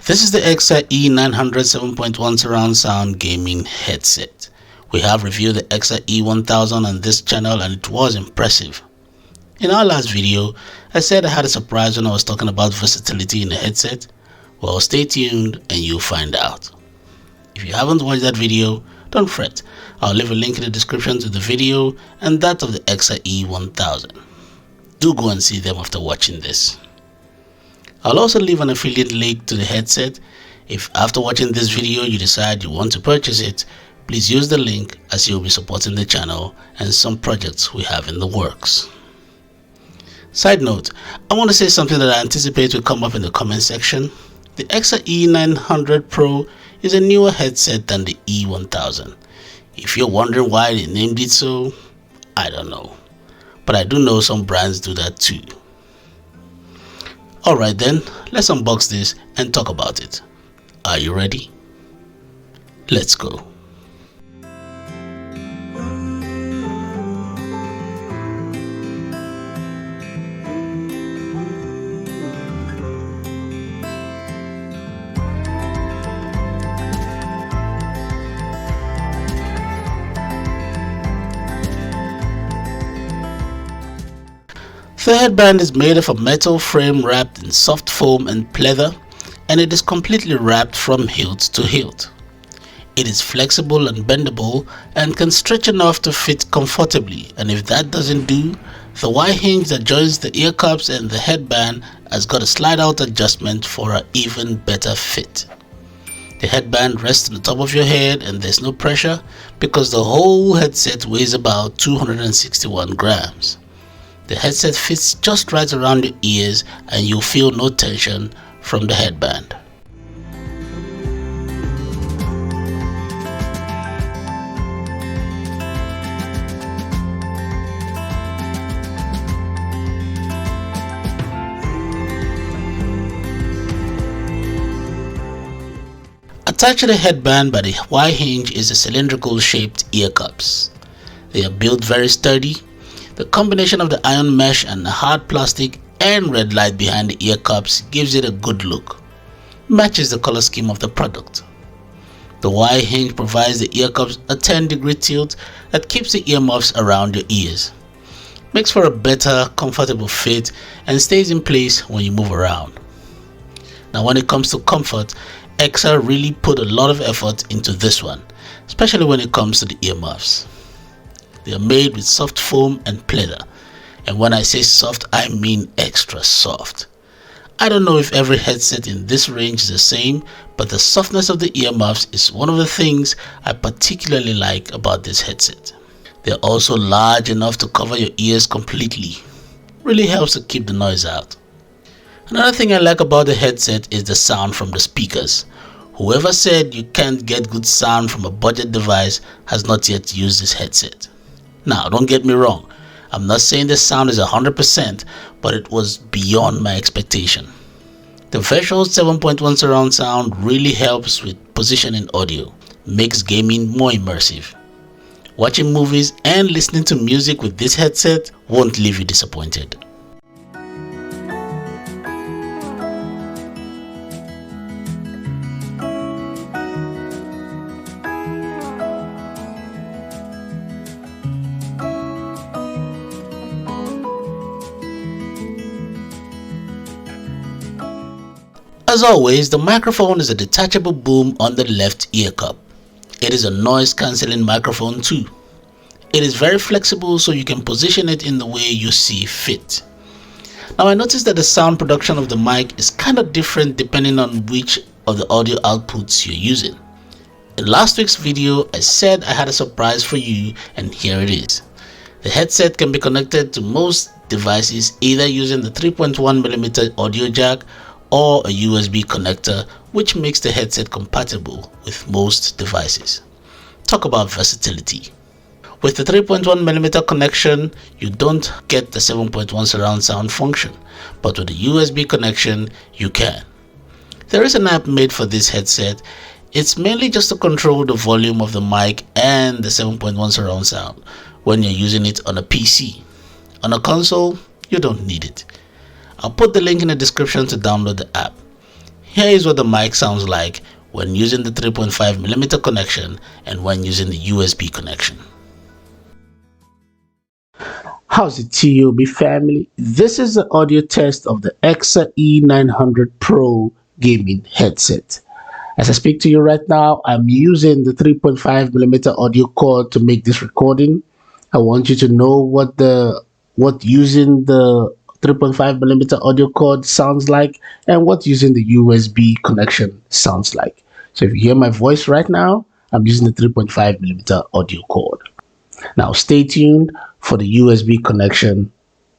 This is the EKSA E900 7.1 surround sound gaming headset. We have reviewed the EKSA E1000 on this channel and it was impressive. In our last video, I said I had a surprise when I was talking about versatility in the headset. Well, stay tuned and you'll find out. If you haven't watched that video, don't fret. I'll leave a link in the description to the video and that of the EKSA E1000. Do go and see them after watching this. I'll also leave an affiliate link to the headset. If after watching this video you decide you want to purchase it, please use the link as you'll be supporting the channel and some projects we have in the works. Side note, I want to say something that I anticipate will come up in the comment section. The EKSA E900 Pro is a newer headset than the E1000. If you're wondering why they named it so, I don't know. But I do know some brands do that too. Alright then, let's unbox this and talk about it. Are you ready? Let's go. The headband is made of a metal frame wrapped in soft foam and pleather, and it is completely wrapped from hilt to hilt. It is flexible and bendable and can stretch enough to fit comfortably, and if that doesn't do, the Y hinge that joins the ear cups and the headband has got a slide out adjustment for an even better fit. The headband rests on the top of your head and there's no pressure because the whole headset weighs about 261 grams. The headset fits just right around your ears and you'll feel no tension from the headband. Attached to the headband by the Y hinge is the cylindrical shaped ear cups. They are built very sturdy. The combination of the iron mesh and the hard plastic and red light behind the ear cups gives it a good look. Matches the color scheme of the product. The Y hinge provides the ear cups a 10-degree tilt that keeps the earmuffs around your ears. Makes for a better, comfortable fit and stays in place when you move around. Now when it comes to comfort, EKSA really put a lot of effort into this one, especially when it comes to the earmuffs. They are made with soft foam and pleather, and when I say soft I mean extra soft. I don't know if every headset in this range is the same, but the softness of the earmuffs is one of the things I particularly like about this headset. They are also large enough to cover your ears completely. Really helps to keep the noise out. Another thing I like about the headset is the sound from the speakers. Whoever said you can't get good sound from a budget device has not yet used this headset. Now, don't get me wrong, I'm not saying the sound is 100%, but it was beyond my expectation. The Vero 7.1 surround sound really helps with positioning audio, makes gaming more immersive. Watching movies and listening to music with this headset won't leave you disappointed. As always, the microphone is a detachable boom on the left ear cup. It is a noise cancelling microphone too. It is very flexible so you can position it in the way you see fit. Now I noticed that the sound production of the mic is kind of different depending on which of the audio outputs you're using. In last week's video I said I had a surprise for you and here it is. The headset can be connected to most devices either using the 3.1mm audio jack or a USB connector, which makes the headset compatible with most devices. Talk about versatility. With the 3.1mm connection, you don't get the 7.1 surround sound function, but with the USB connection, you can. There is an app made for this headset. It's mainly just to control the volume of the mic and the 7.1 surround sound when you're using it on a PC. On a console, you don't need it. I'll put the link in the description to download the app. Here is what the mic sounds like when using the 3.5mm connection and when using the USB connection. Howzit T.O.B family, this is the audio test of the EKSA E900 Pro gaming headset. As I speak to you right now, I'm using the 3.5mm audio cord to make this recording. I want you to know what using the 3.5mm audio cord sounds like and what using the USB connection sounds like. So if you hear my voice right now, I'm using the 3.5mm audio cord. Now stay tuned for the USB connection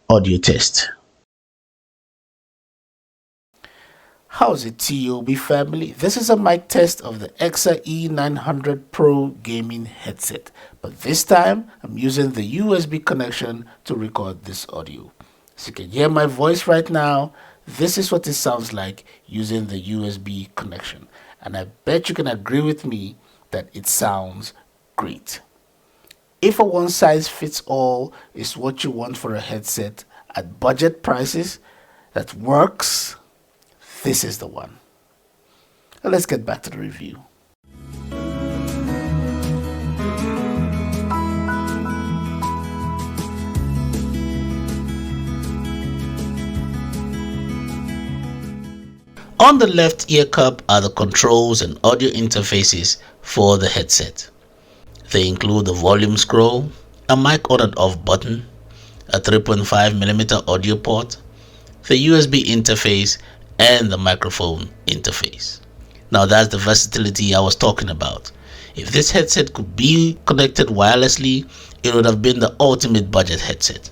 audio test. Howzit T.O.B family, this is a mic test of the EKSA E900 Pro gaming headset, but this time I'm using the USB connection to record this audio. So you can hear my voice right now. This is what it sounds like using the USB connection, and I bet you can agree with me that it sounds great. If a one-size-fits-all is what you want for a headset at budget prices that works, this is the one. Now let's get back to the review. On the left ear cup are the controls and audio interfaces for the headset. They include the volume scroll, a mic on and off button, a 3.5mm audio port, the USB interface, and the microphone interface. Now that's the versatility I was talking about. If this headset could be connected wirelessly, it would have been the ultimate budget headset.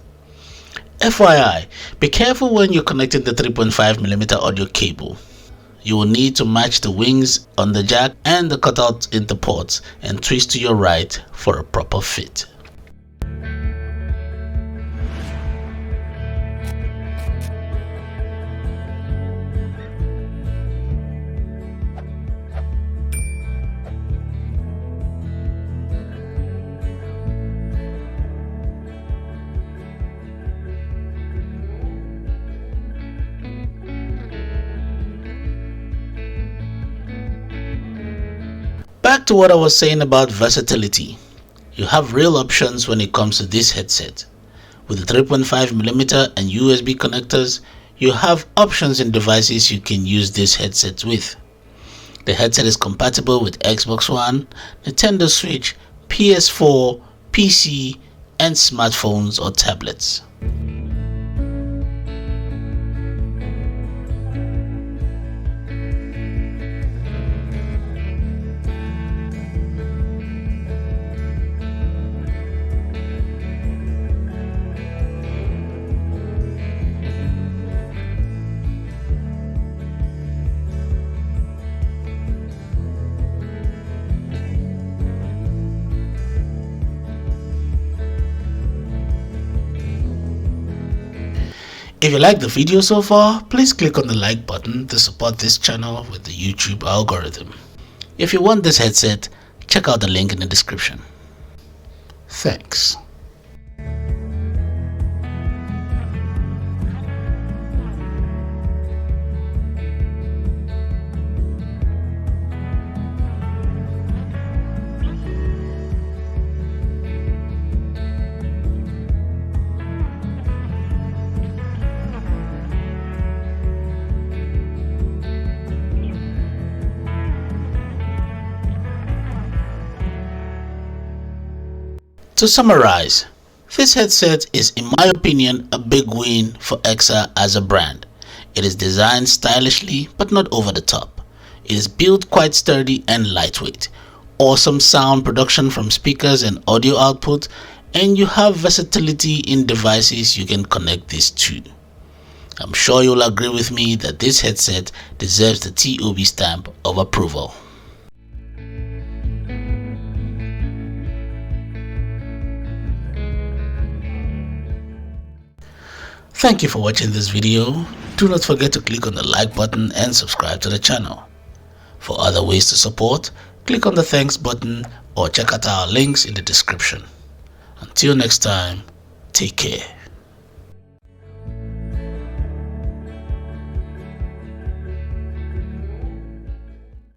FYI, be careful when you're connecting the 3.5mm audio cable. You will need to match the wings on the jack and the cutout into ports and twist to your right for a proper fit. Back to what I was saying about versatility. You have real options when it comes to this headset. With the 3.5mm and USB connectors, you have options in devices you can use this headset with. The headset is compatible with Xbox One, Nintendo Switch, PS4, PC, and smartphones or tablets. If you like the video so far, please click on the like button to support this channel with the YouTube algorithm. If you want this headset, check out the link in the description. Thanks. To summarize, this headset is, in my opinion, a big win for EKSA as a brand. It is designed stylishly but not over the top. It is built quite sturdy and lightweight. Awesome sound production from speakers and audio output, and you have versatility in devices you can connect this to. I'm sure you'll agree with me that this headset deserves the T.O.B stamp of approval. Thank you for watching this video. Do not forget to click on the like button and subscribe to the channel. For other ways to support, click on the thanks button or check out our links in the description. Until next time, take care.